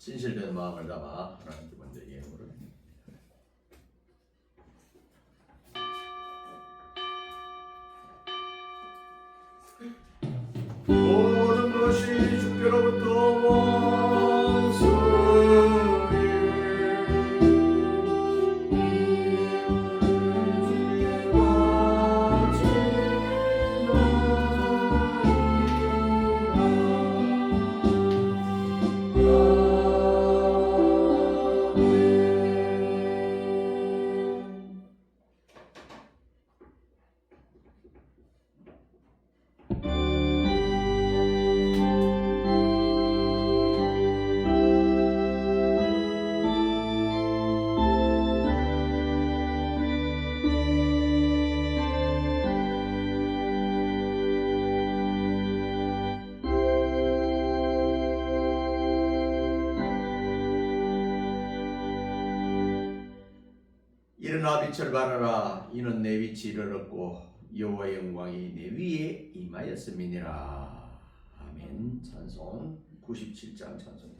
진실된 마음을 담아 하나님께 먼저 예물을 모든 것이 주께로부터 원수니 일어나 빛을 발하라. 이는 내 빛이 이르렀고 여호와의 영광이 내 위에 임하였음이니라. 아멘. 찬송 97장 찬송.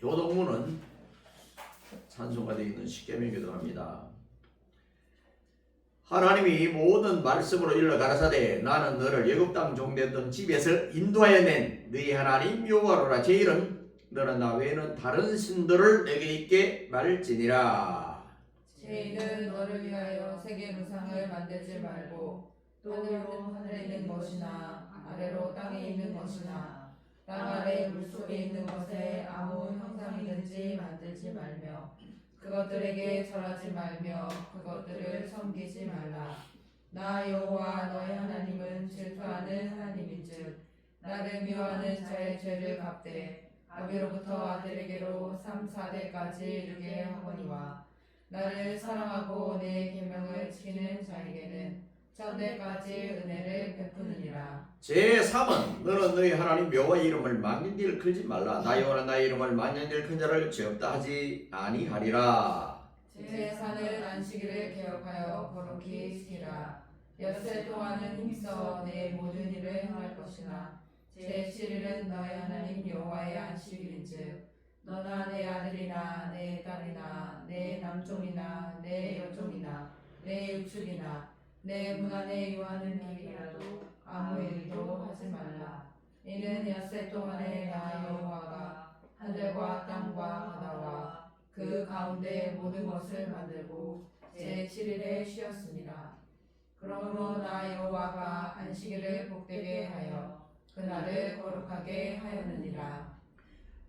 교동문은 찬송가 되어 있는 십계명 기도합니다. 하나님이 모든 말씀으로 일러 가라사대 나는 너를 애굽 땅 종되었던 집에서 인도하여 낸 너희 하나님 여호와로라. 제 이름 너는 나 외에는 다른 신들을 내게 있게 말지니라. 제 이는 너를 위하여 세계 무상을 만들지 말고 하늘로 하늘에 있는 것이나 아래로 땅에 있는 것이나 땅 아래 물속에 있는 것에 아무 형상이든지 만들지 말며 그것들에게 절하지 말며 그것들을 섬기지 말라. 나 여호와 너의 하나님은 질투하는 하나님인즉 나를 미워하는 자의 죄를 갚되 아비로부터 아들에게로 3, 4대까지 이르게 하거니와 나를 사랑하고 내 계명을 지키는 자에게는 천대까지 은혜를 베푸느니라. 제3은 너는 너희 하나님 여호와의 이름을 만년일 걸지 말라. 나 여호와는 나의 이름을 만년일 큰 자를 죄 없다 하지 아니하리라. 제4는 안식일을 개혁하여 거룩히 지키라. 엿새 동안은 힘써 내 모든 일을 행할 것이나 제7일은 너희 하나님 여호와의 안식일인즉 너나 내 아들이나 내 딸이나 내 남종이나 내 여종이나 내 유축이나 내 문 안에 유하는 일이라도 아무 일도 하지 말라. 이는 엿새 동안에 나 여호와가 하늘과 땅과 바다와 그 가운데 모든 것을 만들고 제7일에 쉬었습니다. 그러므로 나 여호와가 안식일을 복되게 하여 그날을 거룩하게 하였느니라.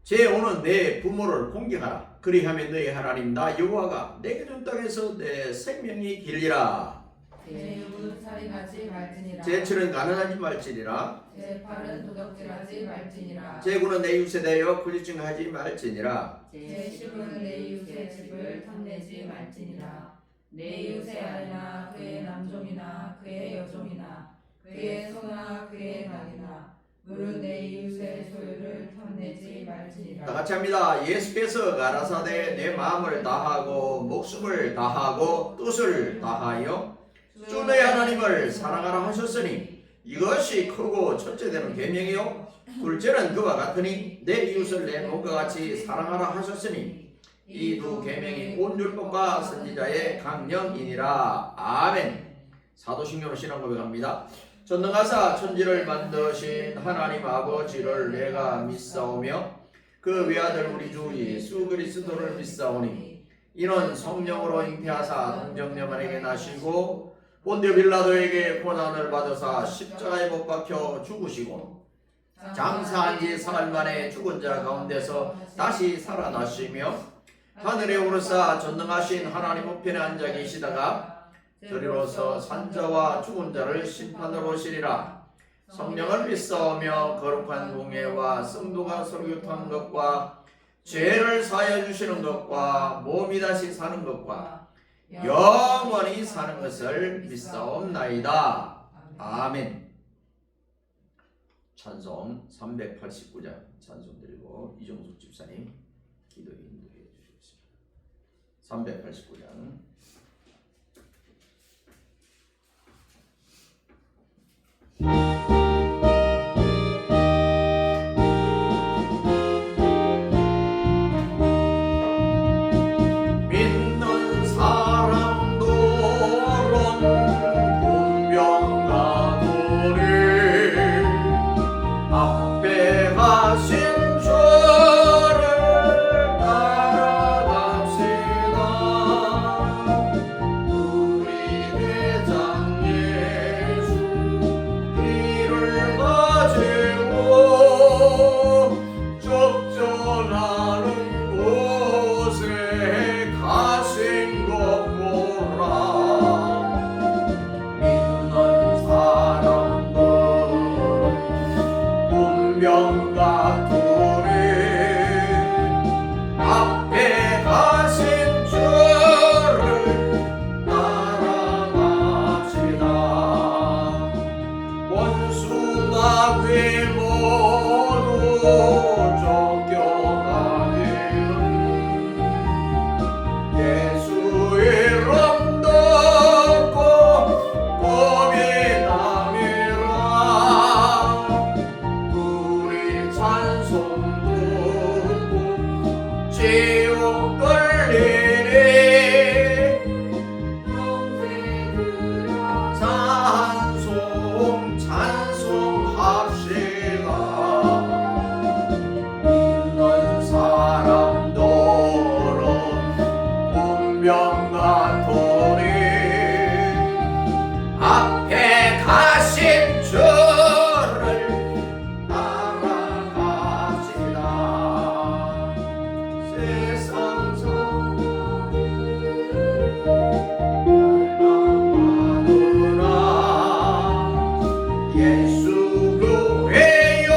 제5는 내 부모를 공경하라. 그리하면 너희 하나님 나 여호와가 내게 준 땅에서 내 생명이 길리라. 제6은 살인하지 말지니라. 제7은 가난하지 말지니라. 제8은 도덕질하지 말지니라. 제9는 내 이웃에 대하여 불의증하지 말지니라. 제10은 내 이웃의 집을 탐내지 말지니라. 내 이웃의 아내나 그의 남종이나 그의 여종이나 그의 소나 그의 낙이나 물은 내 이웃의 소유를 탐내지 말지니라. 다 같이 합니다. 예수께서 가라사대 내 마음을 다하고 목숨을 다하고 뜻을 다하여 주 너희 하나님을 사랑하라 하셨으니 이것이 크고 첫째 되는 계명이요 둘째는 그와 같으니 내 이웃을 내 몸과 같이 사랑하라 하셨으니 이 두 계명이 온 율법과 선지자의 강령이니라. 아멘. 사도신경으로 신앙 고백합니다. 전능하사 천지를 만드신 하나님 아버지를 내가 믿사오며 그 외아들 우리 주 예수 그리스도를 믿사오니 이는 성령으로 잉태하사 동정녀만에게 나시고 본디오 빌라도에게 고난을 받으사 십자가에 못 박혀 죽으시고 장사한 지 사흘 만에 죽은 자 가운데서 다시 살아나시며 하늘에 오르사 전능하신 하나님 우편에 앉아 계시다가 저리로서 산자와 죽은 자를 심판하러 오시리라. 성령을 믿사오며 거룩한 공예와 성도가 서로 교통하는 것과 죄를 사하여 주시는 것과 몸이 다시 사는 것과 영원히 사는 것을 믿사옵나이다. 아멘. 찬송 389장 찬송 드리고 이종숙 집사님 기도 인도해 주시겠습니다. 389장 예수 교회여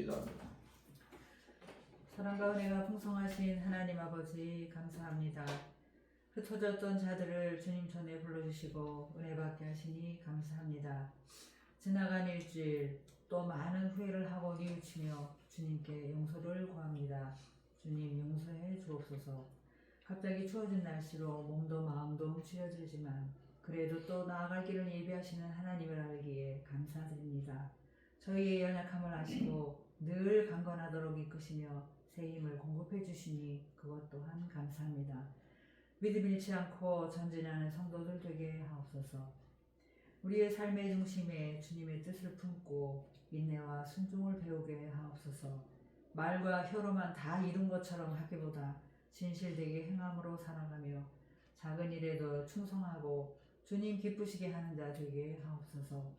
기도합니다. 사랑과 은혜가 풍성하신 하나님 아버지 감사합니다. 흩어졌던 자들을 주님 전에 불러주시고 은혜 받게 하시니 감사합니다. 지나간 일주일 또 많은 후회를 하고 뉘우치며 주님께 용서를 구합니다. 주님 용서해 주옵소서. 갑자기 추워진 날씨로 몸도 마음도 움츠려들지만 그래도 또 나아갈 길을 예비하시는 하나님을 알기에 감사드립니다. 저희의 연약함을 아시고 늘 강건하도록 이끄시며 새 힘을 공급해 주시니 그것 또한 감사합니다. 믿음 잃지 않고 전진하는 성도들 되게 하옵소서. 우리의 삶의 중심에 주님의 뜻을 품고 인내와 순종을 배우게 하옵소서. 말과 혀로만 다 이룬 것처럼 하기보다 진실되게 행함으로 살아가며 작은 일에도 충성하고 주님 기쁘시게 하는 자 되게 하옵소서.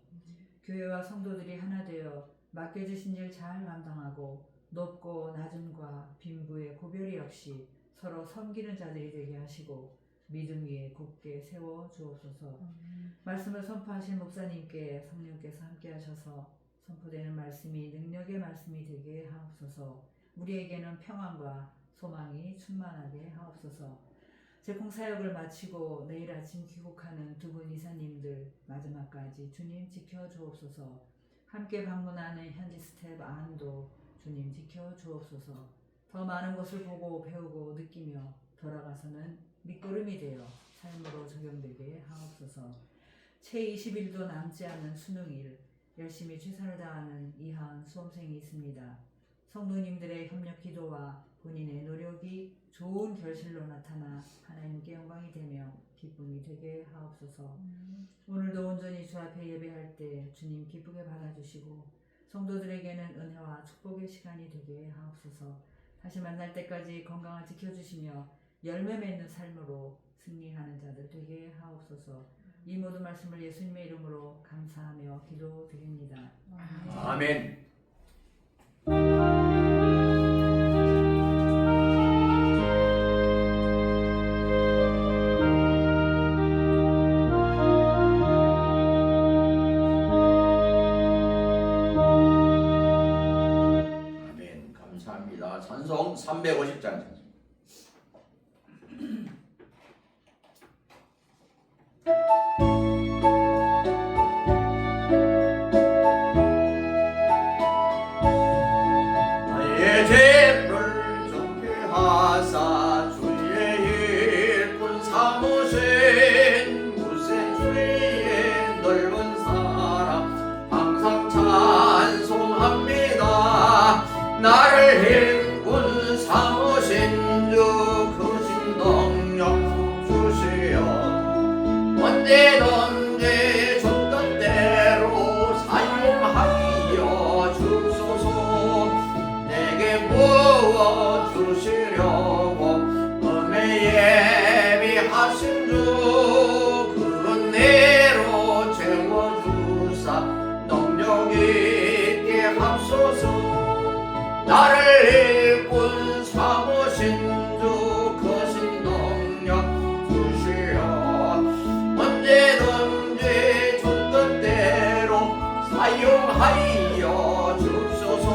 교회와 성도들이 하나 되어 맡겨주신 일 잘 감당하고 높고 낮음과 빈부의 구별이 없이 서로 섬기는 자들이 되게 하시고 믿음 위에 굳게 세워 주옵소서. 말씀을 선포하신 목사님께 성령께서 함께 하셔서 선포되는 말씀이 능력의 말씀이 되게 하옵소서. 우리에게는 평안과 소망이 충만하게 하옵소서. 제공사역을 마치고 내일 아침 귀국하는 두 분 이사님들 마지막까지 주님 지켜주옵소서. 함께 방문하는 현지 스텝 안도 주님 지켜주옵소서. 더 많은 것을 보고 배우고 느끼며 돌아가서는 밑거름이 되어 삶으로 적용되게 하옵소서. 채 20일도 남지 않은 수능일 열심히 최선을 다하는 이하은 수험생이 있습니다. 성도님들의 협력 기도와 본인의 노력이 좋은 결실로 나타나 하나님께 영광이 되며 기쁨이 되게 하옵소서. 오늘도 온전히 주 앞에 예배할 때 주님 기쁘게 받아주시고 성도들에게는 은혜와 축복의 시간이 되게 하옵소서. 다시 만날 때까지 건강을 지켜주시며 열매 맺는 삶으로 승리하는 자들 되게 하옵소서. 이 모든 말씀을 예수님의 이름으로 감사하며 기도드립니다. 아멘. 아멘. 감사합니다. 찬송 350장. 나의 죄를 정케 하사 주의 일꾼 삼으신 무쇠 주의 넓은 사랑 항상 찬송합니다. 나를 일꾼 삼으신 주 크신 능력 주시어 언제든지 줬던 대로 사용하여 주소서. 내게 부어 주시려고 은혜 예비하신 주 그 은혜로 채워주사 능력 있게 하소서. 나를 일꾼 삼으신 주 크신 능력 주시어 언제든지 줬던 대로 사용하여 주소서.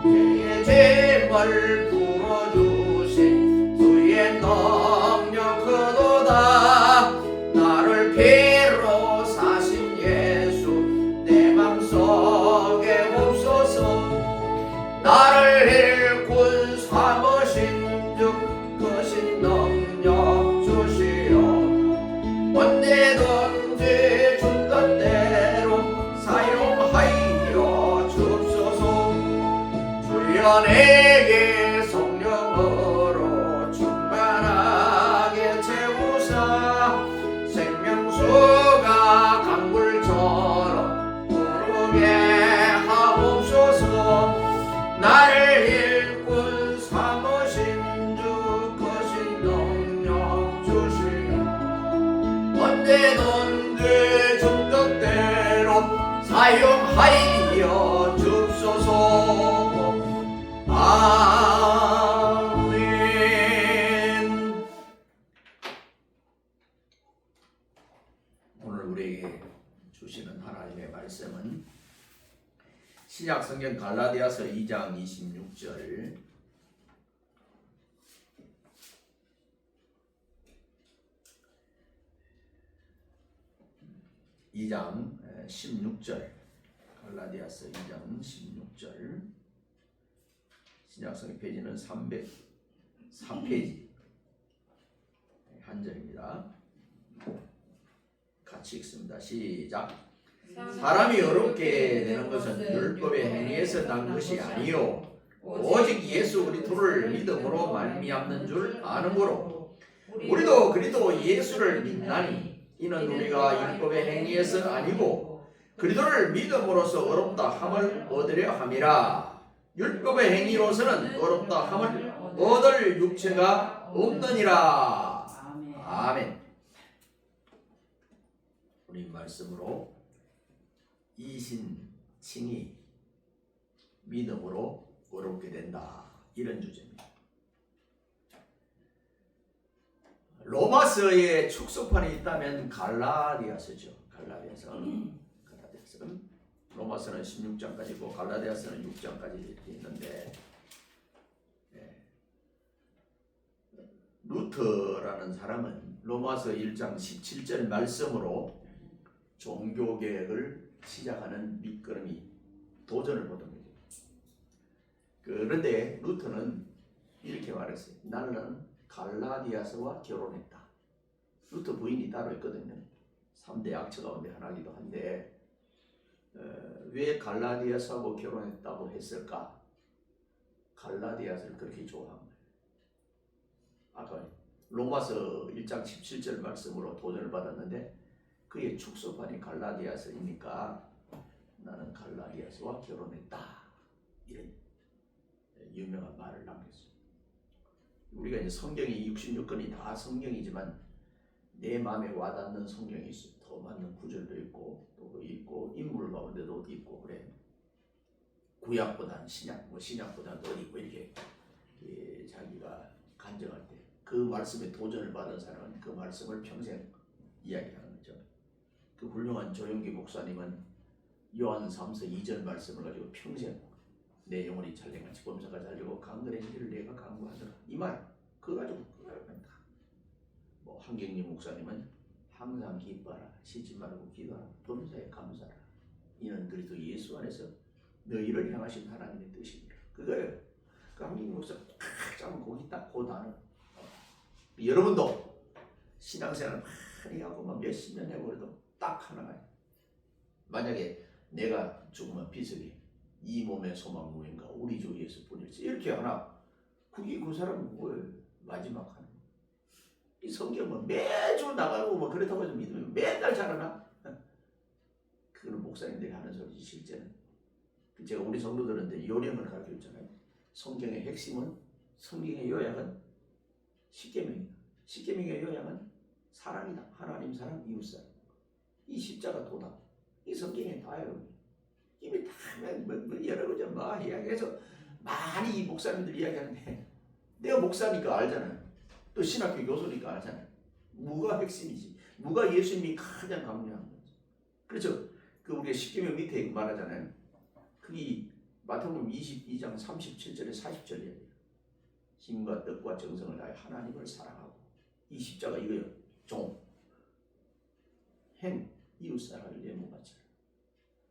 죄의 죄를 풀어주신 주의 능력 크도다. 나를 피로 사신 예수 내 맘속에 옵소서. 나를 일꾼 삼으신 주 크신 능력 주시어 언제든지 줬던 대로 사용하여 주소서. 주여 내게 성령으로 충만하게 채우사 생명수가 강물처럼 흐르게 하옵소서. 나를 일꾼 삼으신 주 크신 능력 주시어 언제든지 줬던 대로 사용하여 주소서. 신약 성경 갈라디아서 2장 26절. 2장 16절. 갈라디아서 2장 16절. 신약성경 페이지는 304페이지. 한 절입니다. 같이 읽습니다. 시작. 사람이 어렵게 되는 것은 율법의 행위에서 난 것이 아니요 오직 예수 그리스도를 믿음으로 말미암는 줄 아는 거로 우리도 그리스도 예수를 믿나니 이는 우리가 율법의 행위에서 아니고 그리스도를 믿음으로써 어렵다 함을 얻으려 함이라. 율법의 행위로서는 어렵다 함을 얻을 육체가 없느니라. 아멘. 우리 말씀으로 이신칭이 믿음으로 어렵게 된다, 이런 주제입니다. 로마서에 축소판이 있다면 갈라디아서죠. 갈라디아서는 로마서는 16장까지고 갈라디아서는 6장까지 이렇게 있는데, 루터라는 사람은 로마서 1장 17절 말씀으로 종교개혁을 시작하는 밑거름이 도전을 보던 거죠. 그런데 루터는 이렇게 말했어요. 나는 갈라디아서와 결혼했다. 루터 부인이 따로 있거든요. 3대 약처 가운데 하나이기도 한데 왜 갈라디아서하고 결혼했다고 했을까? 갈라디아서를 그렇게 좋아한 거예요. 아까 로마서 1장 17절 말씀으로 도전을 받았는데 그의 축소판이 갈라디아서이니까 나는 갈라디아서와 결혼했다, 이런 유명한 말을 남겼어요. 우리가 이제 성경이 66권이 다 성경이지만 내 마음에 와닿는 성경이 있어요. 더 맞는 구절도 있고 또 있고 인물 가운데도 있고 그래. 구약보다는 신약, 신약보다는 더 있고 이렇게 자기가 간증할 때 그 말씀에 도전을 받은 사람은 그 말씀을 평생 이야기하는 거죠. 그 훌륭한 조영기 목사님은 요한 3서 2절 말씀을 가지고 평생 내 영혼이 잘돼같이 범사가 잘되고 강건해지기를 내가 간구하더라, 이 말 그거 가지고 한다. 뭐 한경림 목사님은 항상 기뻐하라, 쉬지 말고 기도하라, 범사에 감사하라, 이는 그리스도 예수 안에서 너희를 향하신 하나님의 뜻입니다. 그거예요. 그 한경림 목사 딱 짜면 거기 딱 그 단어. 여러분도 신앙생활 많이 하고 막 몇십 년 해버려도 딱 하나가, 만약에 내가 죽으면 비석이 이 몸의 소망 무인가 우리 주 예수뿐일지 이렇게 하나, 그게 그 사람은 뭐예요? 마지막 하는 거. 이 성경은 매주 나가고 뭐 그렇다고 해서 믿으면 맨날 잘하나? 그거는 목사님들이 하는 소리지. 실제는 제가 우리 성도들한테 요령을 가르쳐줬잖아요. 성경의 핵심은, 성경의 요약은 십계명이다. 십계명의 요약은 사랑이다. 하나님 사랑, 이웃 사랑. 이 십자가 도다. 이 성경에 다요. 이미 다 여러 가지 막 이야기해서 많이 이 목사님들 이야기하는데 내가 목사니까 알잖아요. 또 신학교 교수니까 알잖아요. 뭐가 핵심이지? 뭐가 예수님이 가장 강조한 거지? 그렇죠? 그 우리가 십계명 밑에 말하잖아요. 그게 마태복음 22장 37절에 40절이에요. 힘과 뜻과 정성을 다해 하나님을 사랑하고, 이 십자가 이거요. 종, 행, 이웃사랑을 내 몸같이.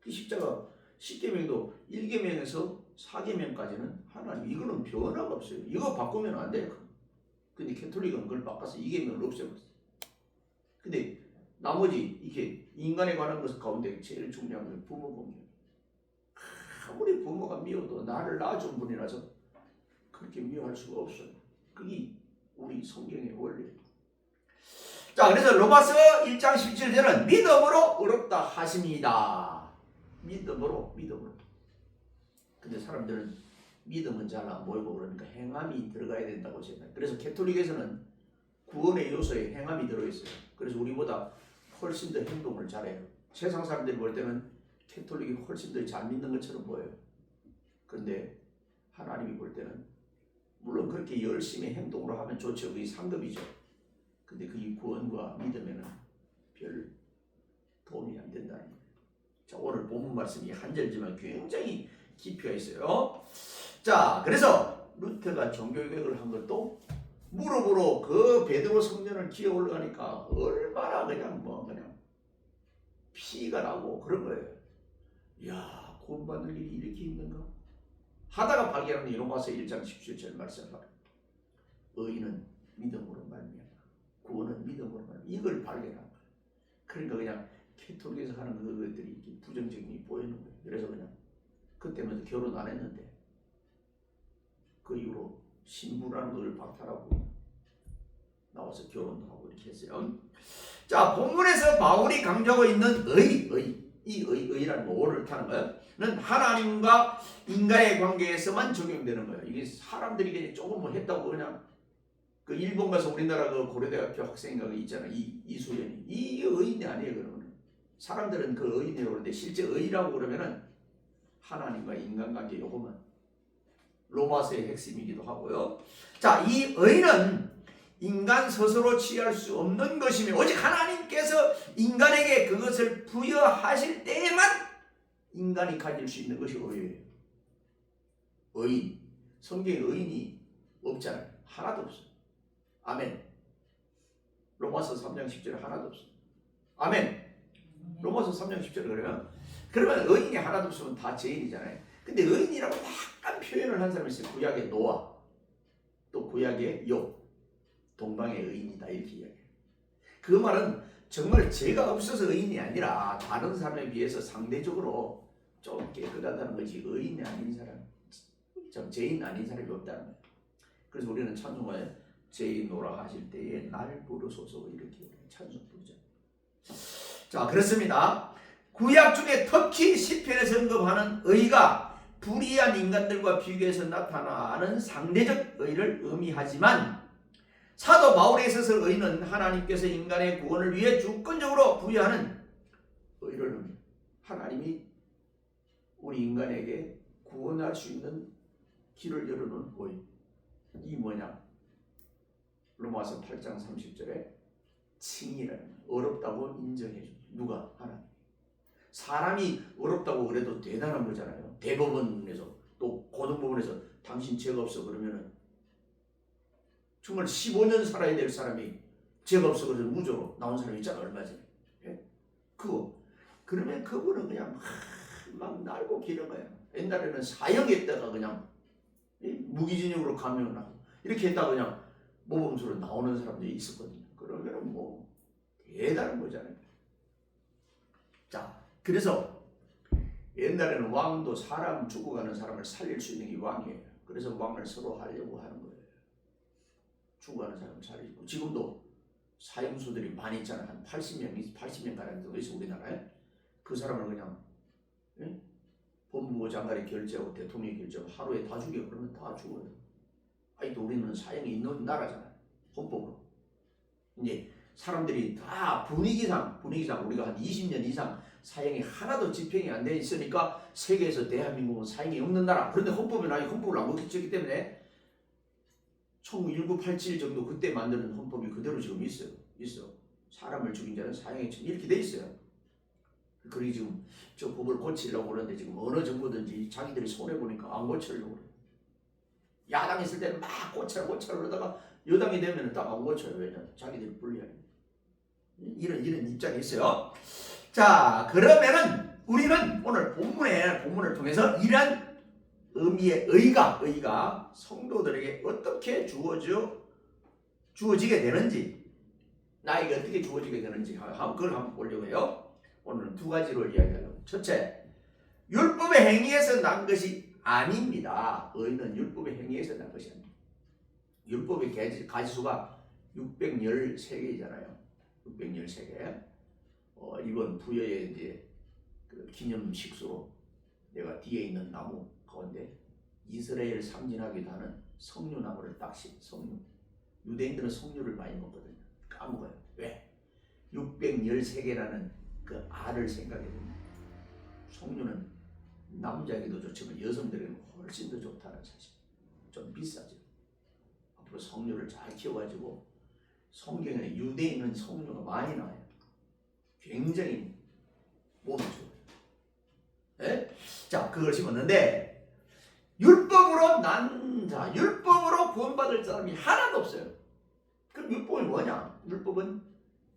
그 십자가 10계명도 1계명에서 4계명까지는 하나님, 이거는 변화가 없어요. 이거 바꾸면 안 돼요. 근데 캐톨릭은 그걸 바꿔서 2계명을 없애버렸어요. 근데 나머지 이게 인간에 관한 것 가운데 제일 중요한 건 부모 공경. 아무리 부모가 미워도 나를 낳아준 분이라서 그렇게 미워할 수가 없어요. 그게 우리 성경의 원리예요. 자, 그래서 로마서 1장 17절은 믿음으로 어렵다 하십니다. 믿음으로. 근데 사람들은 믿음은 잘 안 보이고 그러니까 행함이 들어가야 된다고 생각해요. 그래서 캐톨릭에서는 구원의 요소에 행함이 들어있어요. 그래서 우리보다 훨씬 더 행동을 잘해요. 세상 사람들이 볼 때는 캐톨릭이 훨씬 더 잘 믿는 것처럼 보여요. 그런데 하나님이 볼 때는 물론 그렇게 열심히 행동으로 하면 좋죠. 그게 상급이죠. 근데 그게 구원과 믿음에는 별 도움이 안 된다는 거예요. 자, 오늘 본문 말씀이 한 절지만 굉장히 깊이가 있어요. 자, 그래서 루터가 종교개혁을 한 것도 무릎으로 그 베드로 성전을 기어 올라가니까 얼마나 그냥 그냥 피가 나고 그런 거예요. 이야, 구원받는 일이 이렇게 힘든가? 하다가 발견하는 로마서 1장 17절 말씀을 의인은 믿음으로 말미암아 구원은 믿음으로 말미암아 이걸 발견한 거예요. 그러니까 그냥 캐톨릭에서 하는 그것들이 부정적인 보이는 거예요. 그래서 그냥 그때부터 결혼 안 했는데 그 이후로 신부라는 것을 박탈하고 나와서 결혼도 하고 이렇게 했어요. 자, 본문에서 바울이 강조하고 있는 이 의라는 거, 오를 타는 거는 하나님과 인간의 관계에서만 적용되는 거예요. 이게 사람들이 조금 뭐 했다고 그냥 그 일본 가서 우리나라 그 고려대학교 학생인가 있잖아. 이수연이. 이 의인이 아니에요, 그러면. 사람들은 그 의인이라고 그러는데 실제 의라고 그러면은 하나님과 인간관계 요거만 로마서의 핵심이기도 하고요. 자, 이 의는 인간 스스로 취할 수 없는 것이며 오직 하나님께서 인간에게 그것을 부여하실 때에만 인간이 가질 수 있는 것이 의예요. 의인. 성경에 의인이 없잖아요. 하나도 없어요. 아멘. 로마서 3장 10절에 하나도 없어요. 아멘. 로마서 3장 10절에 그러면 의인이 하나도 없으면 다 죄인이잖아요. 근데 의인이라고 약간 표현을 한 사람이 있어요. 구약의 노아, 또 구약의 욥, 동방의 의인이다 이렇게 이야기해요. 그 말은 정말 죄가 없어서 의인이 아니라 다른 사람에 비해서 상대적으로 좀 깨끗하다는 거지 의인이 아닌 사람, 죄인 아닌 사람이 없다는 거예요. 그래서 우리는 찬송가에 죄인노라 하실 때에 날 부르소서 이렇게 찬송 부르죠. 자, 그렇습니다. 구약 중에 특히 시편에서 언급하는 의가 불의한 인간들과 비교해서 나타나는 상대적 의를 의미하지만 사도 바울에 있어서 의는 하나님께서 인간의 구원을 위해 주권적으로 부여하는 의를 의미합니다. 하나님이 우리 인간에게 구원할 수 있는 길을 열어놓은 의. 이 뭐냐? 로마서 8장 30절에 칭의라는 어렵다고 인정해 줍니다. 누가? 하나님. 사람이 어렵다고 그래도 대단한 거잖아요. 대법원에서 또 고등법원에서 당신 죄가 없어 그러면은 정말 15년 살아야 될 사람이 죄가 없어 그래서 무죄로 나온 사람이 있잖아 얼마 전에. 예? 그러면 그분은 그냥 막 날고 기는 거야. 옛날에는 사형했다가 그냥 무기징역으로 감형을 하고 이렇게 했다가 그냥 모범수로 나오는 사람들이 있었거든요. 그러면은 뭐 대단한 거잖아요. 자, 그래서 옛날에는 왕도 사람 죽어가는 사람을 살릴 수 있는 게 왕이에요. 그래서 왕을 서로 하려고 하는 거예요. 죽어가는 사람을 살리고 지금도 사형수들이 많이 있잖아요. 한 80명 가량 정도 있어 우리나라에. 그 사람을 그냥 법무부 장관이 결재하고 대통령이 결재하고 하루에 다 죽여 그러면 다 죽어요. 아직도 우리는 사형이 있는 나라잖아요. 헌법으로. 이제 사람들이 다 분위기상 우리가 한 20년 이상 사형이 하나도 집행이 안 돼 있으니까 세계에서 대한민국은 사형이 없는 나라. 그런데 헌법은 아직 헌법을 안 고쳤기 때문에 1987 정도 그때 만드는 헌법이 그대로 지금 있어요. 사람을 죽인 자는 사형에 처 이렇게 돼 있어요. 그리고 지금 저 법을 고치려고 그러는데 지금 어느 정부든지 자기들이 손해보니까 안 고치려고 그래요. 야당이 있을 때는 막 고쳐라 그러다가 여당이 되면 딱 안 고쳐요. 왜냐면 자기들이 불리하니까. 이런 입장이 있어요. 자, 그러면은 우리는 오늘 본문을 통해서 이런 의미의 의가 성도들에게 어떻게 주어지게 되는지, 나에게 어떻게 주어지게 되는지 그걸 한번 보려고 해요. 오늘은 두 가지로 이야기하려고. 첫째, 율법의 행위에서 난 것이 아닙니다. 의는 율법의 행위에서 난 것이 아닙니다. 율법의 가지수가 613개이잖아요. 613개. 이번 부여의 이제 그 기념식수로 내가 뒤에 있는 나무 가운데 이스라엘 상징하기도 하는 석류나무를 석류. 유대인들은 석류를 많이 먹거든요. 까먹어요. 왜? 613개라는 그 알을 생각해 보면 석류는 남자에게도 좋지만 여성들에게는 훨씬 더 좋다는 사실. 좀 비싸죠. 앞으로 석류를 잘 키워가지고 성경에 유대인은 석류가 많이 나와요. 굉장히 몸이 좋아요. 네? 자, 그걸 심었는데 율법으로 난 자, 율법으로 구원받을 사람이 하나도 없어요. 그럼 율법이 뭐냐? 율법은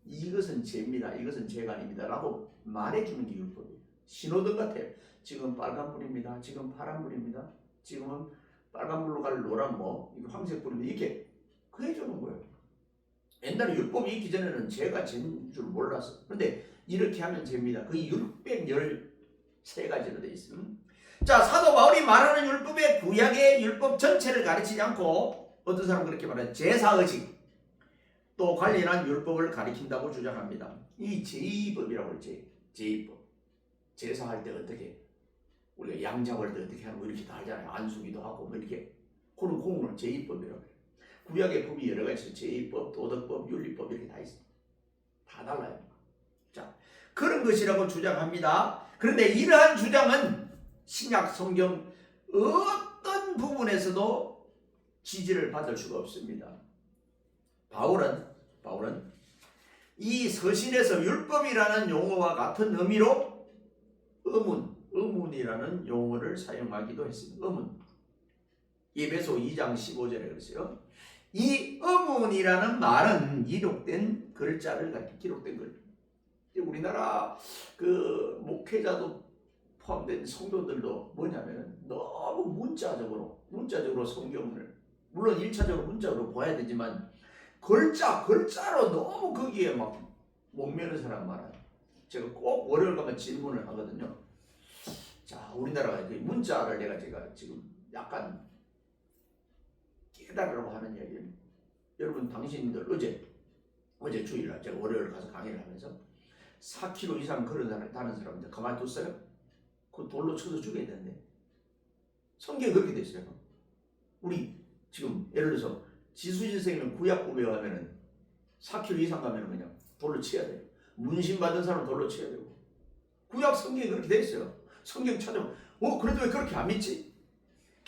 이것은 죄입니다. 이것은 죄가 아닙니다. 라고 말해주는 게 율법이에요. 신호등 같아요. 지금 빨간불입니다. 지금 파란불입니다. 지금은 빨간불로 갈 노란 이거 황색불입니다. 이렇게 그 해주는 거예요. 옛날에 율법이 있기 전에는 죄가 죄인 줄 몰랐어. 그런데 이렇게 하면 죄입니다. 그 613가지로 되어 있습니다. 자, 사도 바울이 말하는 율법의 구약의 율법 전체를 가르치지 않고 어떤 사람은 그렇게 말해요. 제사의식 또 관련한 율법을 가리킨다고 주장합니다. 이 제의법이라고 그러죠. 제의법. 제사할 때 어떻게 우리가 양 잡을 때 어떻게 하는 거 이렇게 다 하잖아요. 안수기도 하고 뭐 이렇게 그런 공을 제의법이라고 해요. 구약의 법이 여러 가지 있어요. 제의법, 도덕법, 윤리법 이렇게 다 있어요. 다 달라요. 자, 그런 것이라고 주장합니다. 그런데 이러한 주장은 신약 성경 어떤 부분에서도 지지를 받을 수가 없습니다. 바울은 이 서신에서 율법이라는 용어와 같은 의미로 의문이라는 용어를 사용하기도 했습니다. 의문. 에베소 2장 15절에 그랬어요. 이 의문이라는 말은 기록된 글자를 기록된 글. 우리나라 그 목회자도 포함된 성도들도 뭐냐면 너무 문자적으로 성경을 물론 1차적으로 문자로 봐야 되지만 글자로 너무 거기에 막 목매는 사람 많아요. 제가 꼭 월요일 가면 질문을 하거든요. 자, 우리나라가 문자를 제가 지금 약간 깨달으라고 하는 이야기예요. 여러분 당신들 어제 주일날 제가 월요일 가서 강의를 하면서 4km 이상 다른 사람들 가만히 뒀어요? 그 돌로 쳐서 죽여야 되는데 성경에 그렇게 돼 있어요. 우리 지금 예를 들어서 지수신생이는 구약법에 가면은 4km 이상 가면은 그냥 돌로 쳐야 돼요. 문신 받은 사람 돌로 쳐야 되고 구약 성경에 그렇게 돼 있어요. 성경 찾아보면 그래도 왜 그렇게 안 믿지?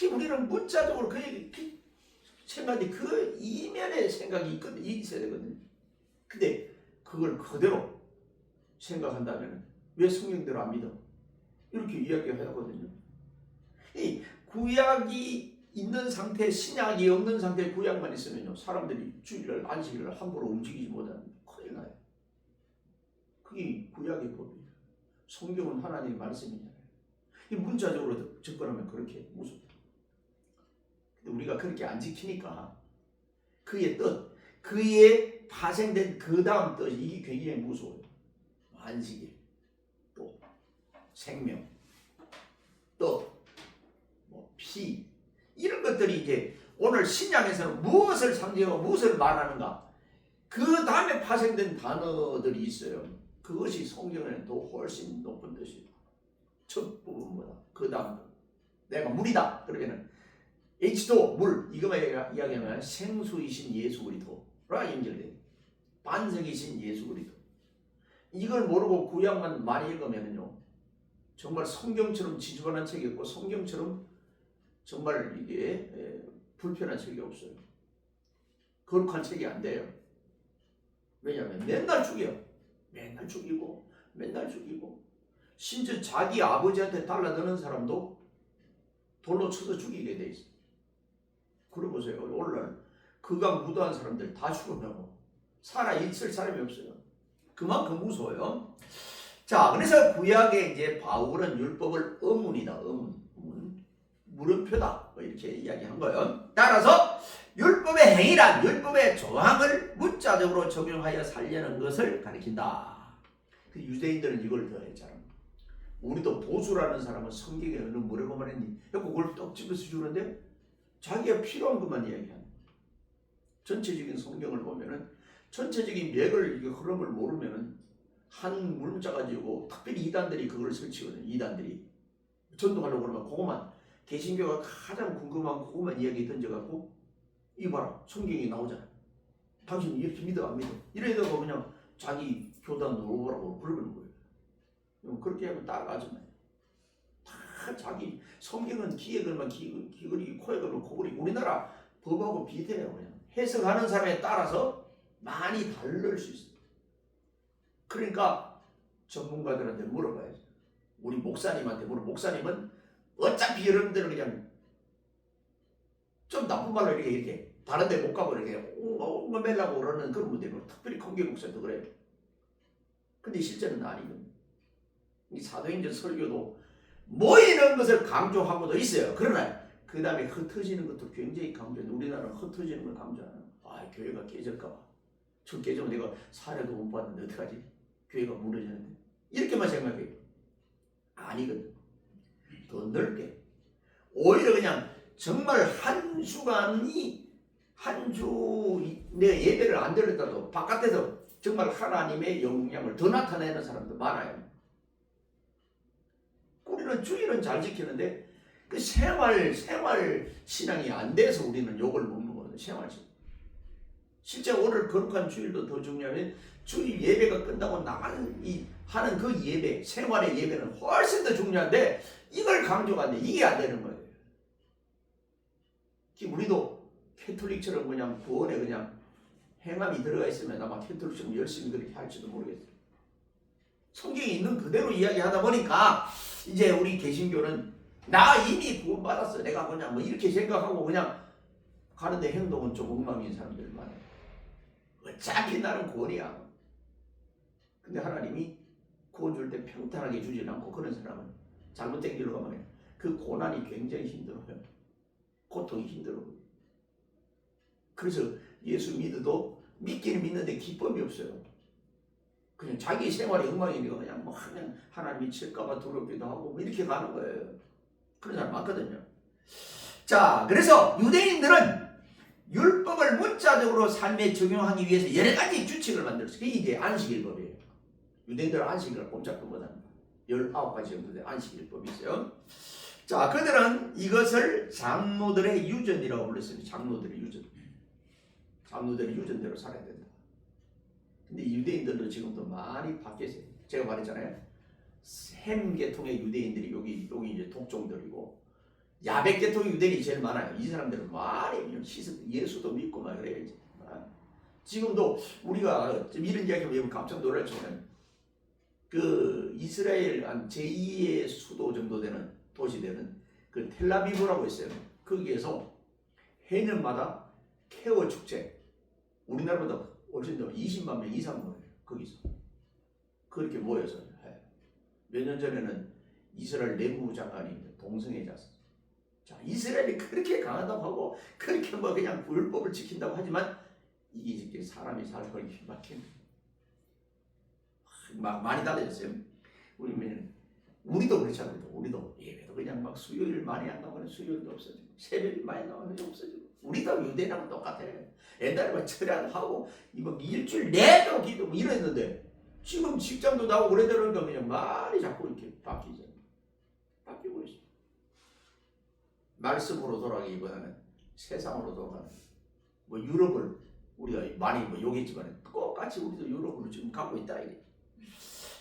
우리는 문자적으로 그 생각이 그 이면의 생각이 있어야 되거든요. 근데 그걸 그대로 생각한다면 왜 성경대로 안 믿어? 이렇게 이야기하거든요. 이 구약이 있는 상태, 신약이 없는 상태 구약만 있으면요 사람들이 주일날 안식일을 함부로 움직이지 못하는 큰일 나요. 그게 구약의 법이에요. 성경은 하나님의 말씀이잖아요. 이 문자적으로 접근하면 그렇게 무섭다. 근데 우리가 그렇게 안 지키니까 그의 뜻, 그의 파생된 그 다음 뜻 이게 굉장히 무서워요. 안식일, 또 생명, 또 피 이런 것들이 이제 오늘 신약에서는 무엇을 상징하고 무엇을 말하는가 그 다음에 파생된 단어들이 있어요. 그것이 성경에는 더 훨씬 높은 뜻이에요. 첫 부분보다 그 다음 내가 물이다 그러면은 H2O 물 이거만 이야기하면 생수이신 예수 그리스도라 연결돼요. 반석이신 예수 그리스도. 이걸 모르고 구약만 많이 읽으면요 정말 성경처럼 지저분한 책이 없고 성경처럼 정말 이게 불편한 책이 없어요. 거룩한 책이 안 돼요. 왜냐하면 맨날 죽이고 심지어 자기 아버지한테 달라드는 사람도 돌로 쳐서 죽이게 돼 있어요. 그러고 보세요. 오늘날 그가 무도한 사람들 다 죽어나고 살아있을 사람이 없어요. 그만큼 무서워요. 자, 그래서 구약에 이제 바울은 율법을 의문이다. 물음표다. 이렇게 이야기한 거예요. 따라서 율법의 행위란 율법의 조항을 문자적으로 적용하여 살려는 것을 가리킨다. 그 유대인들은 이걸 더 했잖아. 우리도 보수라는 사람은 성경에 어느 뭐라고만 했니? 그걸 떡 집어서 주는데 자기가 필요한 것만 이야기하는. 전체적인 성경을 보면은 전체적인 맥을 흐름을 모르면은 한 문자 가지고 특별히 이단들이 그걸 설치거든요. 이단들이 전도하려고 그러면 그것만 개신교가 가장 궁금한 그것만 이야기 던져갖고 이거 봐라 성경이 나오잖아. 당신 이렇게 믿어 안 믿어? 이래다가 그냥 자기 교단 놓으라고 그러는 거예요. 그렇게 하면 따라가지 마요. 다 자기 성경은 귀에 걸면 귀걸이, 코에 걸면 코걸이. 우리나라 법하고 비슷해요. 그냥 해석하는 사람에 따라서 많이 다를 수 있어요. 그러니까 전문가들한테 물어봐야죠. 우리 목사님한테 목사님은 어차피 여러분들은 그냥 좀 나쁜 말로 이렇게 다른 데 못 가고 이렇게 멜라고 그러는 그런 분들이 특별히 큰교 목사도 그래요. 근데 실제는 아니거든요. 이 사도행전 설교도 모이는 것을 강조하고도 있어요. 그러나 그 다음에 흩어지는 것도 굉장히 강조해요. 우리나라는 흩어지는 걸 강조하는. 아, 교회가 깨질까봐. 저 깨지면 내가 사례도 못 봤는데 어떡하지? 교회가 무너지는데. 이렇게만 생각해요. 아니거든. 더 넓게. 오히려 그냥 정말 한 주간이 한 주 내 예배를 안 들었다도 바깥에서 정말 하나님의 영향을 더 나타내는 사람도 많아요. 우리는 주일은 잘 지키는데 그 생활 신앙이 안 돼서 우리는 욕을 먹는 거거든요. 생활 신앙. 실제 오늘 거룩한 주일도 더 중요하면 주일 예배가 끝나고 나가는 하는 그 예배, 생활의 예배는 훨씬 더 중요한데 이걸 강조가 안 돼. 이게 안 되는 거예요. 우리도 캐톨릭처럼 그냥 구원에 그냥 행함이 들어가 있으면 아마 캐톨릭처럼 열심히 그렇게 할지도 모르겠어요. 성경에 있는 그대로 이야기하다 보니까 이제 우리 개신교는 나 이미 구원받았어. 내가 그냥 뭐 이렇게 생각하고 그냥 가는데 행동은 좀 엉망인 사람들 많아요. 어차피 나는 구원이야. 근데 하나님이 구원 줄 때 평탄하게 주지 않고 그런 사람은 잘못된 길로 가면 그 고난이 굉장히 힘들어요. 고통이 힘들어요. 그래서 예수 믿어도 믿기는 믿는데 기쁨이 없어요. 그냥 자기 생활이 엉망이니까 그냥 뭐 그냥 하나님이 칠까봐 두렵기도 하고 뭐 이렇게 가는 거예요. 그런 사람 많거든요. 자, 그래서 유대인들은 율법을 문자적으로 삶에 적용하기 위해서 여러 가지 규칙을 만들었어요. 그게 이제 안식일법이에요. 유대인들은 안식일을 꼼짝도 못합니다. 19가지 정도 된 안식일법이 있어요. 자, 그들은 이것을 장로들의 유전이라고 불렀습니다. 장로들의 유전. 장로들의 유전대로 살아야 된다. 근데 유대인들도 지금도 많이 바뀌었어요. 제가 말했잖아요. 셈 계통의 유대인들이 여기 이제 독종들이고 야벳 계통의 유대인이 제일 많아요. 이 사람들은 많이 예수도 믿고 막 그래요. 이제. 지금도 우리가 이런 이야기하면 깜짝 놀랄 정도는 그 이스라엘 한 제2의 수도 정도 되는 도시 되는 그 텔라비브라고 있어요. 거기에서 해년마다 케어 축제 우리나라보다 훨씬 더 20만 명 이상 모여요. 거기서 그렇게 모여서 해요. 몇 년 전에는 이스라엘 내무장관이 동성애 잤어요. 자, 이스라엘이 그렇게 강하다고 하고 그렇게 뭐 그냥 율법을 지킨다고 하지만 이게 사람이 살고 이렇게 막히는 막 많이 달라졌어요. 우리도 그렇잖아요. 우리도 예배도 그냥 막 수요일 많이 안 나가는 수요일도 없어지고 새벽이 많이 나가는 게 없어지고 우리도 유대랑 똑같아요. 옛날에 막 철야하고 뭐 일주일 내도 기도 뭐 이랬는데 지금 직장도 나오고 그러더라니까 그냥 말이 자꾸 이렇게 바뀌잖아요. 바뀌고 있어요. 말씀으로 돌아가기보다는 세상으로 돌아가는 뭐 유럽을 우리가 많이 뭐 욕했지만 똑같이 우리도 유럽으로 지금 가고 있다 이게.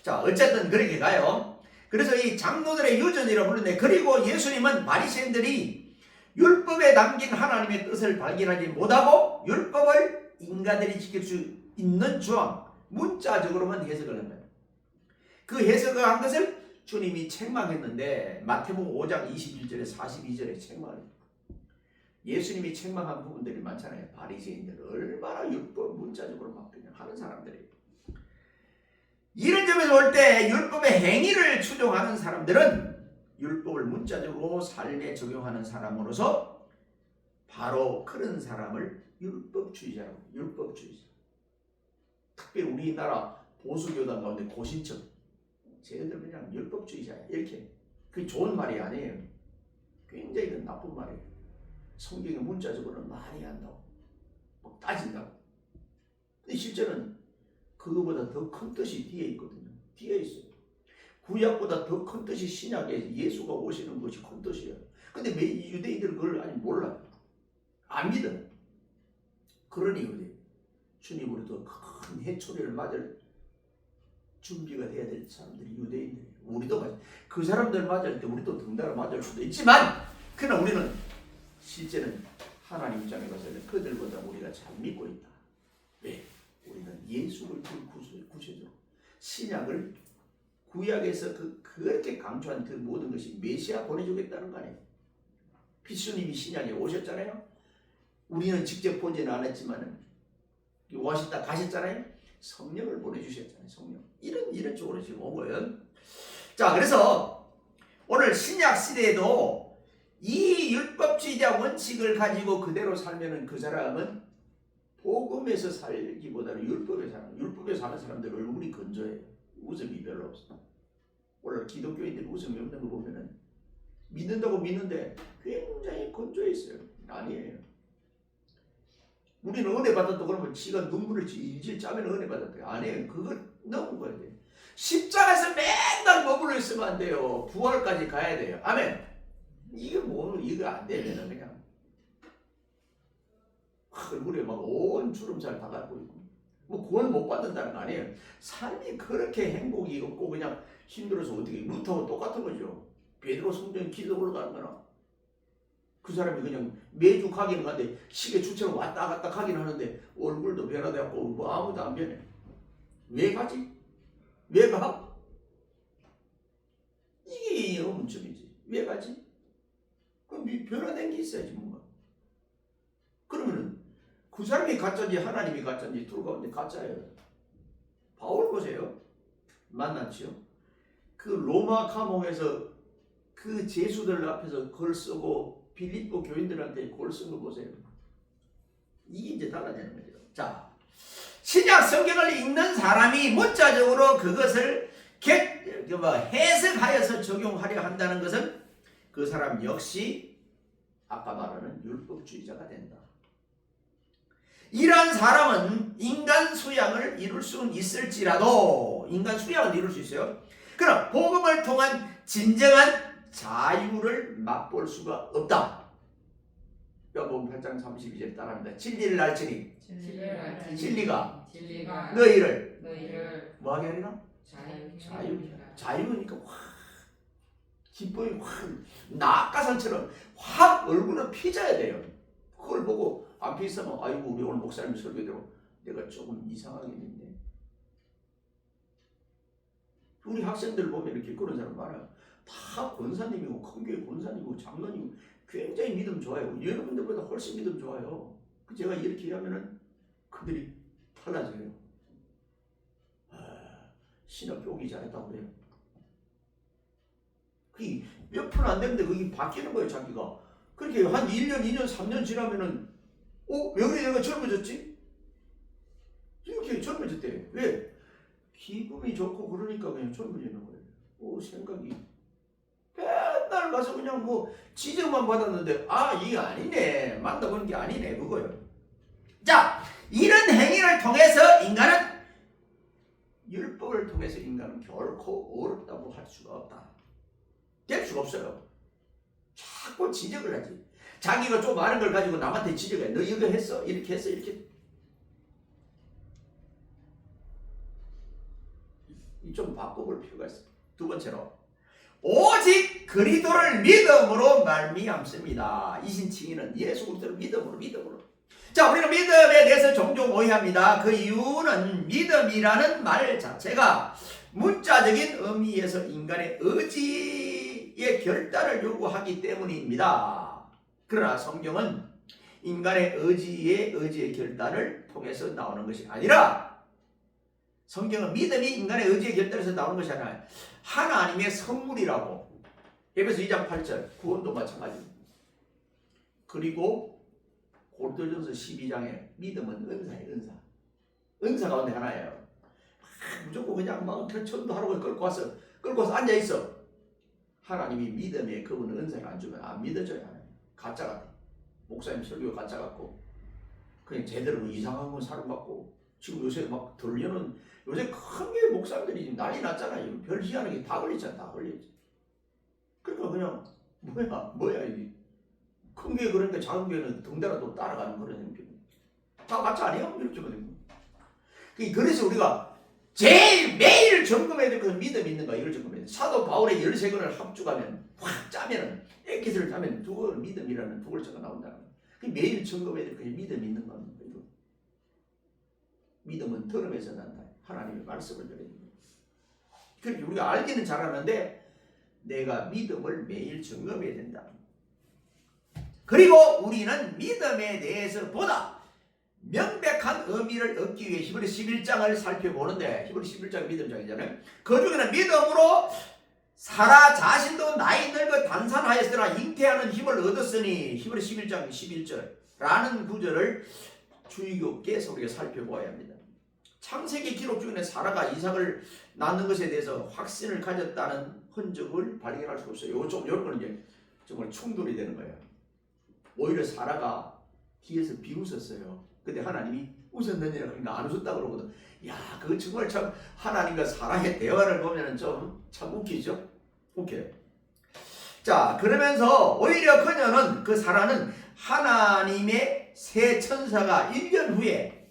자, 어쨌든 그렇게 가요. 그래서 이 장로들의 유전이라고 부르는데 그리고 예수님은 바리새인들이 율법에 담긴 하나님의 뜻을 발견하지 못하고 율법을 인간들이 지킬 수 있는 조항 문자적으로만 해석을 한 거예요. 그 해석을 한 것을 주님이 책망했는데 마태복음 5장 21절에 42절에 책망을 예수님이 책망한 부분들이 많잖아요. 바리새인들 얼마나 율법 문자적으로 막 그냥 하는 사람들이 이런 점에서 볼 때 율법의 행위를 추종하는 사람들은 율법을 문자적으로 삶에 적용하는 사람으로서 바로 그런 사람을 율법주의자라고 율법주의자. 특별히 우리나라 보수교단 가운데 고신청 쟤들 그냥 율법주의자야 이렇게 그게 좋은 말이 아니에요. 굉장히 나쁜 말이에요. 성경의 문자적으로는 말이 안 나오고 막 따진다고. 근데 실제는 그거보다 더 큰 뜻이 뒤에 있거든요. 뒤에 있어요. 구약보다 더 큰 뜻이 신약에 예수가 오시는 것이 큰 뜻이에요. 근데 왜 유대인들은 그걸 아직 몰라. 안 믿어. 그러니 우리 주님으로 더 큰 해초리를 맞을 준비가 돼야 될 사람들이 유대인들이에요. 우리도 그 사람들 맞을 때 우리도 등달아 맞을 수도 있지만 그러나 우리는 실제는 하나님 입장에 봐서는 그들보다 우리가 잘 믿고 있다. 왜? 우리는 예수를 구세주로 신약을 구약에서 그렇게 강조한 그 모든 것이 메시아 보내주겠다는 거 아니에요. 피수님이 신약에 오셨잖아요. 우리는 직접 보지는 않았지만 오셨다 가셨잖아요. 성령을 보내주셨잖아요. 성령. 이런 쪽으로 지금 온 거예요. 자, 그래서 오늘 신약 시대에도 이 율법주의자 원칙을 가지고 그대로 살면은 그 사람은 복음에서 살기보다는 율법에 사는 사람들 얼굴이 건조해요. 웃음이 별로 없어. 오늘 기독교인들 웃음이 없는 거 보면은 믿는다고 믿는데 굉장히 건조해 있어요. 아니에요. 우리는 은혜 받았다 그러면 지가 눈물을 질질 짜면 은혜 받았다. 아니에요. 그걸 넘은 거야 돼. 십자가에서 맨날 머물러 있으면 안 돼요. 부활까지 가야 돼요. 아멘. 이거 안 되면은 그냥 얼굴에 막 온 주름살 다 갖고 있고 뭐 구원 못 받는다는 거 아니에요. 삶이 그렇게 행복이 없고 그냥 힘들어서 어떻게 루트하고 똑같은 거죠. 베드로 성전 기도 올라가는 거나 그 사람이 그냥 매주 가기는 가는데 시계 추처럼 왔다 갔다 가긴 하는데 얼굴도 변화되었고 뭐 아무도 안 변해. 왜 가지? 왜 가? 이게 의문점이지. 왜 가지? 그럼 변화된 게 있어야지 뭔가. 그러면은 그 사람이 가짜인지 하나님이 가짜인지 둘 가운데 가짜예요. 바울 보세요. 만났지요. 그 로마 감옥에서 그 죄수들 앞에서 글 쓰고 빌립보 교인들한테 글 쓴 거 보세요. 이게 이제 달라지는 거죠. 자, 신약 성경을 읽는 사람이 문자적으로 그것을 해석하여서 적용하려 한다는 것은 그 사람 역시 아까 말하는 율법주의자가 된다. 이러한 사람은 인간 수양을 이룰 수는 있을지라도 인간 수양을 이룰 수 있어요. 그럼 복음을 통한 진정한 자유를 맛볼 수가 없다. 요한복음 8장 32절 따라합니다. 진리를 알지니 진리가 너희를 뭐하게 하리라? 자유니까 확 기쁨이 확 낙가산처럼 확 얼굴을 피져야 돼요. 그걸 보고 안 피있으면 아이고 우리 오늘 목사님 설교대로 내가 조금 이상하게 됐네. 우리 학생들 보면 이렇게 그런 사람 많아요. 다 권사님이고 큰교회 권사님이고 장로님이고 굉장히 믿음 좋아요. 여러분들보다 훨씬 믿음 좋아요. 제가 이렇게 하면은 그들이 달라져요. 신학 오기 잘했다고 그래요. 그게 몇 푼 안 되는데 그게 바뀌는 거예요 자기가. 그렇게 한 1년, 2년, 3년 지나면은 왜 그래 내가 젊어졌지? 이렇게 젊어졌대. 왜? 기분이 좋고 그러니까 그냥 젊어지는 거예요. 생각이 맨날 가서 그냥 뭐 지적만 받았는데 이게 아니네. 만나본 게 아니네 그거예요. 자, 이런 행위를 통해서 인간은 율법을 통해서 인간은 결코 어렵다고 할 수가 없다. 될 수가 없어요. 자꾸 지적을 하지. 자기가 좀 아는 걸 가지고 남한테 지적해. 너 이거 했어? 이렇게 했어? 이렇게. 좀 바꿔볼 필요가 있어. 두 번째로 오직 그리스도를 믿음으로 말미암습니다. 이신칭의는 예수 그리스도를 믿음으로. 자, 우리는 믿음에 대해서 종종 오해합니다. 그 이유는 믿음이라는 말 자체가 문자적인 의미에서 인간의 의지의 결단을 요구하기 때문입니다. 그러나 성경은 인간의 의지의 결단을 통해서 나오는 것이 아니라 성경은 믿음이 인간의 의지의 결단에서 나오는 것이 아니라 하나님의 선물이라고. 에베소 2장 8절 구원도 마찬가지입니다. 그리고 고린도전서 12장에 믿음은 은사예요. 은사 가운데 하나예요. 무조건 그냥 막 전도하라고 끌고 와서 앉아있어. 하나님이 믿음에 그분 은사를 안 주면 안 믿어져요. 가짜 같아. 목사님 설교 가짜 같고 그냥 제대로 이상한 건 사람 같고. 지금 요새 막 들려는 요새 큰 교회 목사님들이 지금 난리 났잖아요. 별 희한한 게 다 걸리잖아. 다 걸리지. 그러니까 그냥 뭐야 이게. 큰 교회 그러니까 작은 교회는 등대라도 따라가는 그런 형편. 다 가짜 아니에요? 이렇게 보면. 그래서 우리가 제일 매일 점검해야 될 것은 믿음이 있는가 이걸 점검해야 돼. 사도 바울의 13권을 합주가면 확 짜면은 액기스를 짜면 두 믿음이라는 두 글자가 나온다는 거예요. 매일 점검해야 될 것이 믿음이 있는 겁니다. 믿음은 들음에서 난다. 하나님의 말씀을 들어야 됩니다. 그렇게 우리가 알기는 잘하는데 내가 믿음을 매일 점검해야 된다. 그리고 우리는 믿음에 대해서 보다 명백한 의미를 얻기 위해 히브리 11장을 살펴보는데, 히브리 11장이 믿음장이잖아요. 그 중에는 믿음으로 사라 자신도 나이 늙어 단산하였으나 잉태하는 힘을 얻었으니, 히브리 11장 11절라는 구절을 주의 깊게 우리가 살펴보아야 합니다. 창세기 기록 중에 사라가 이삭을 낳는 것에 대해서 확신을 가졌다는 흔적을 발견할 수 없어요. 이런 거는 이제 정말 충돌이 되는 거예요. 오히려 사라가 뒤에서 비웃었어요. 근데 하나님이 웃었느냐 그러니까 안 웃었다 그러거든. 야, 그거 정말 참 하나님과 사라의 대화를 보면은 참 웃기죠? 웃겨요. 자, 그러면서 오히려 그녀는, 그 사라는 하나님의 새 천사가 1년 후에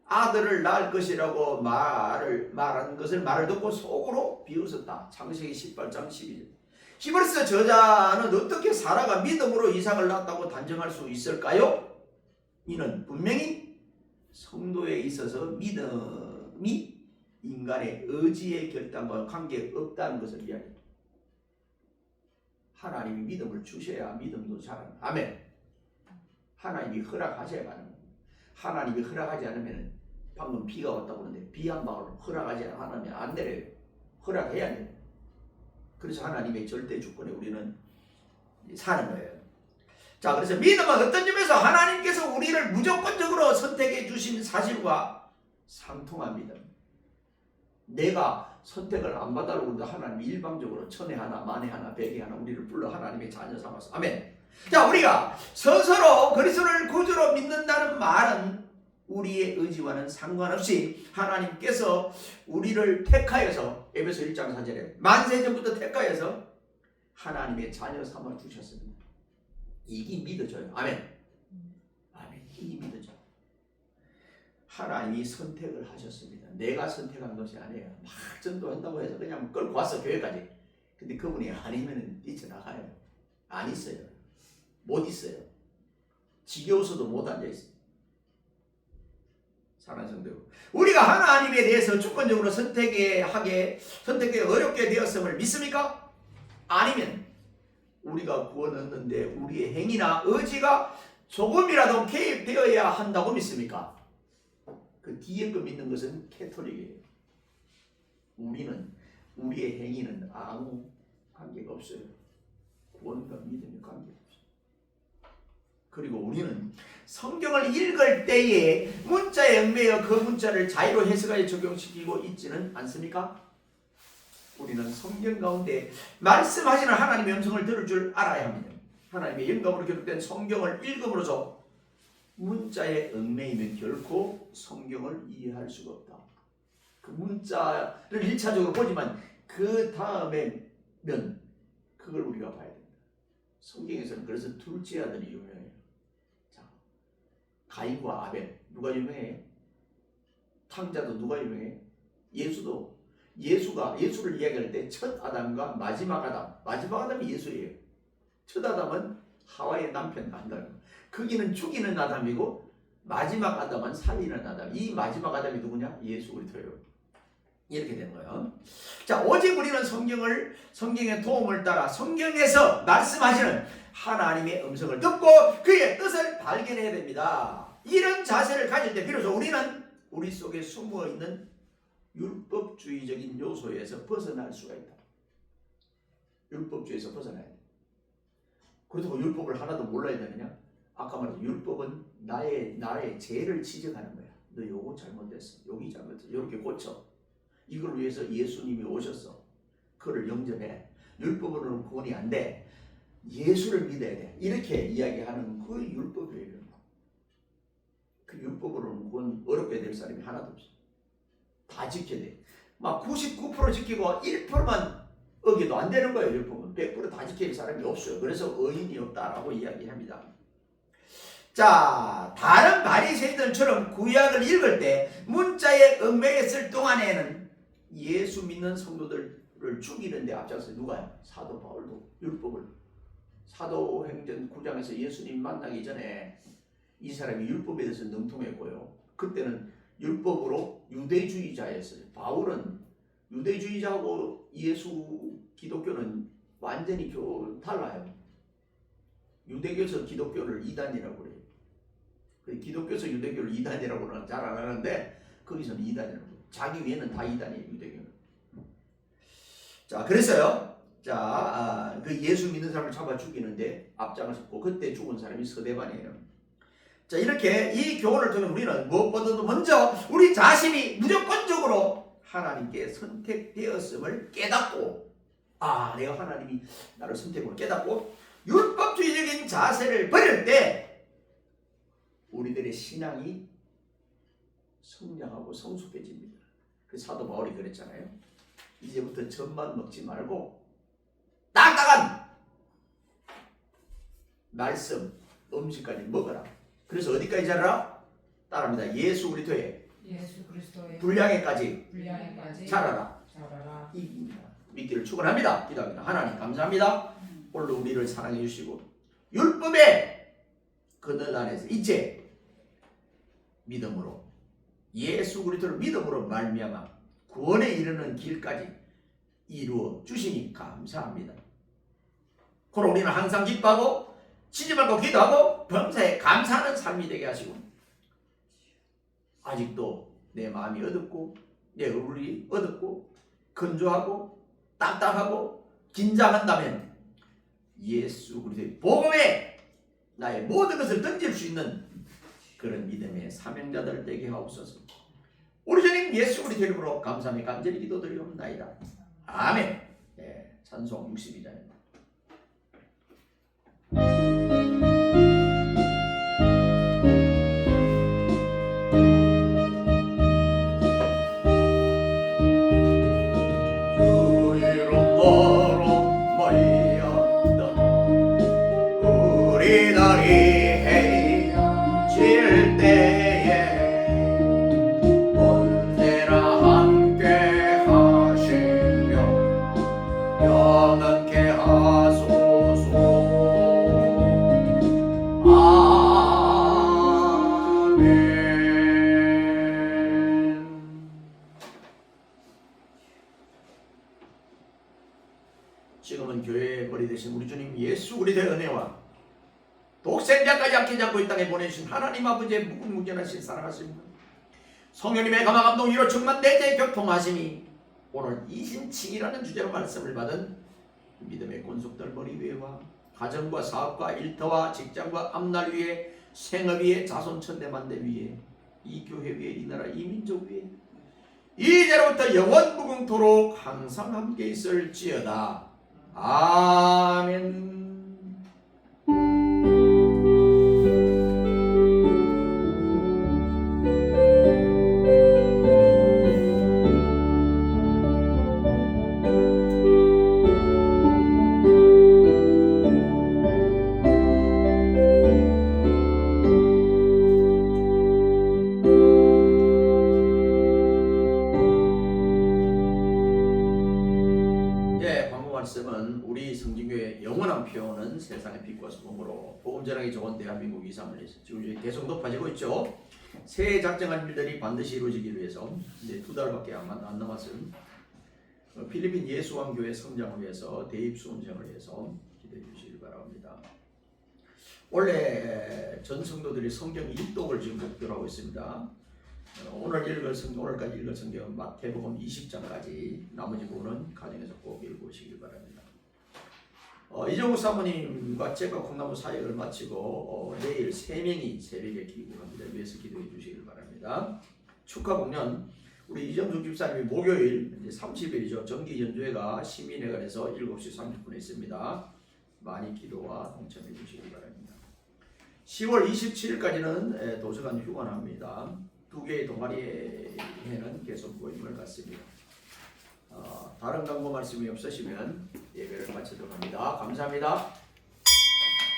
아들을 낳을 것이라고 말한 것을 말을 듣고 속으로 비웃었다. 창세기 18장 12절. 히브리서 저자는 어떻게 사라가 믿음으로 이삭을 낳았다고 단정할 수 있을까요? 이는 분명히 성도에 있어서 믿음이 인간의 의지의 결단과 관계없다는 것을 이야기합니다. 하나님이 믿음을 주셔야 믿음도 자랍니다. 아멘. 하나님이 허락하셔야 가는 겁니다. 하나님이 허락하지 않으면, 방금 비가 왔다고 하는데 비 한 방울 허락하지 않으면 안 내려요. 허락해야 돼요. 그래서 하나님의 절대 주권에 우리는 사는 거예요. 자, 그래서 믿음은 어떤 점에서 하나님께서 우리를 무조건적으로 선택해 주신 사실과 상통합니다. 내가 선택을 안 받아도 하나님이 일방적으로 천에 하나, 만에 하나, 백에 하나 우리를 불러 하나님의 자녀 삼아서. 아멘. 자, 우리가 스스로 그리스도를 구주로 믿는다는 말은 우리의 의지와는 상관없이 하나님께서 우리를 택하여서, 에베소 1장 4절에 만세전부터 택하여서 하나님의 자녀 삼아 주셨습니다. 이게 믿어져요. 아멘. 아멘. 이게 믿어져. 하나님이 선택을 하셨습니다. 내가 선택한 것이 아니에요. 막 전도한다고 해서 그냥 끌고 왔어, 교회까지. 근데 그분이 아니면 뛰쳐나가요. 안 있어요. 못 있어요. 지겨워서도 못 앉아있어요. 사랑하는 성도, 우리가 하나님에 대해서 주권적으로 선택에 어렵게 되었음을 믿습니까? 아니면 우리가 구원 얻는데 우리의 행위나 의지가 조금이라도 개입되어야 한다고 믿습니까? 그 뒤에 거 믿는 것은 캐톨릭이에요. 우리는, 우리의 행위는 아무 관계가 없어요. 구원과 믿음의 관계가 없어요. 그리고 우리는 성경을 읽을 때에 문자에 얽매여 그 문자를 자유로 해석하여 적용시키고 있지는 않습니까? 우리는 성경 가운데 말씀하시는 하나님의 음성을 들을 줄 알아야 합니다. 하나님의 영감으로 기록된 성경을 읽음으로써 문자에 얽매이면 결코 성경을 이해할 수가 없다. 그 문자를 1차적으로 보지만 그 다음에면 그걸 우리가 봐야 됩니다. 성경에서는 그래서 둘째 아들이 유명해요. 자, 가인과 아벨 누가 유명해? 탕자도 누가 유명해? 예수를 이야기할 때 첫 아담과 마지막 아담이 예수예요. 첫 아담은 하와의 남편 아담. 거기는 죽이는 아담이고 마지막 아담은 살리는 아담. 이 마지막 아담이 누구냐? 예수 그리스도예요. 이렇게 되는 거예요. 자, 오직 우리는 성경의 도움을 따라 성경에서 말씀하시는 하나님의 음성을 듣고 그의 뜻을 발견해야 됩니다. 이런 자세를 가질 때 비로소 우리는 우리 속에 숨어 있는 율법주의적인 요소에서 벗어날 수가 있다. 율법주의에서 벗어나야 돼. 그렇다고 율법을 하나도 몰라야 되느냐? 아까 말했죠. 율법은 나의 죄를 지적하는 거야. 너 요거 잘못됐어. 여기 잘못됐어. 이렇게 고쳐. 이걸 위해서 예수님이 오셨어. 그를 영접해. 율법으로는 구원이 안 돼. 예수를 믿어야 돼. 이렇게 이야기하는 그 율법이에요. 그 율법으로는 구원 어렵게 될 사람이 하나도 없어. 다 지켜야 돼. 막 99% 지키고 1%만 어기도 안 되는 거예요. 율법은 100% 다 지킬 사람이 없어요. 그래서 의인이 없다라고 이야기합니다. 자, 다른 바리새인들처럼 구약을 읽을 때 문자에 얽매였을 동안에는 예수 믿는 성도들을 죽이는 데 앞장서 누가요? 사도 바울도 율법을, 사도행전 9장에서 예수님 만나기 전에 이 사람이 율법에 대해서 능통했고요. 그때는 율법으로 유대주의자였어요. 바울은 유대주의자하고 예수 기독교는 완전히 달라요. 유대교에서 기독교를 이단이라고 그래요. 기독교에서 유대교를 이단이라고는 잘 안 하는데 거기서는 이단이라고 해요. 자기 위에는 다 이단이에요. 유대교는. 자, 그래서요. 자, 그 예수 믿는 사람을 잡아 죽이는데 앞장섰고 그때 죽은 사람이 서대반이에요. 자, 이렇게 이 교훈을 통해 우리는 무엇보다도 먼저 우리 자신이 무조건적으로 하나님께 선택되었음을 깨닫고, 내가 하나님이 나를 선택으로 깨닫고 율법주의적인 자세를 버릴 때 우리들의 신앙이 성장하고 성숙해집니다. 그 사도 바울이 그랬잖아요. 이제부터 젖만 먹지 말고 딱딱한 말씀, 음식까지 먹어라. 그래서 어디까지 자라라? 따라합니다. 예수 그리스도의 분량에까지 자라라. 이깁니다. 믿기를 축원합니다. 기도합니다. 하나님 감사합니다. 오늘 우리를 사랑해 주시고 율법의 그늘 안에서 이제 믿음으로 예수 그리스도를 믿음으로 말미암아 구원에 이르는 길까지 이루어 주시니 감사합니다. 그럼 우리는 항상 기뻐하고 치지 말고 기도하고 범사에 감사하는 삶이 되게 하시고, 아직도 내 마음이 어둡고 내 얼굴이 어둡고 건조하고 딱딱하고 긴장한다면 예수 그리스도의 복음에 나의 모든 것을 던질 수 있는 그런 믿음의 사명자들 되게 하옵소서. 우리 주님 예수 그리스도 이름으로 감사하며 간절히 기도드리옵나이다. 아멘. 찬송 62장입니다. 지금은 교회의 머리 되신 우리 주님 예수 그리스도의 은혜와 독생자까지 아끼지 않고 이 땅에 보내주신 하나님 아버지의 무궁무진하신 사랑하심, 성령님의 감화 감동 위로 충만 내재 교통하심이 오늘 이신칭이라는 주제로 말씀을 받은 믿음의 권속들 머리 위에와 가정과 사업과 일터와 직장과 앞날 위에 생업 위에 자손천대 만대 위에 이 교회 위에 이 나라 이 민족 위에 이제로부터 영원 무궁토록 항상 함께 있을지어다. 아멘. 말씀은 우리 성진교회 영원한 표현은 세상의 빛과 소금으로 복음 전하기 좋은 대한민국 이삼을 위해서 지금 계속 높아지고 있죠. 새해 작정한 일들이 반드시 이루어지기 위해서 이제 2달밖에 안 남았은 필리핀 예수왕교회 성장을 위해서 대입 수험생을 위해서 기도해 주시기 바랍니다. 원래 전 성도들이 성경 입독을 지금 목표로 하고 있습니다. 오늘까지 읽을 성경은 마태복음 20장까지, 나머지 부분은 가정에서 꼭 읽으시길 바랍니다. 이정우 사모님과 제가 콩나무 사역을 마치고 내일 3명이 새벽에 기구합니다. 위해서 기도해 주시길 바랍니다. 축하 공연 우리 이정숙 집사님이 목요일 이제 30일이죠. 정기 연주회가 시민회관에서 7시 30분에 있습니다. 많이 기도와 동참해 주시기 바랍니다. 10월 27일까지는 도서관 휴관합니다. 2개의 동아리에는 계속 모임을 갖습니다. 다른 광고 말씀이 없으시면 예배를 마치도록 합니다. 감사합니다.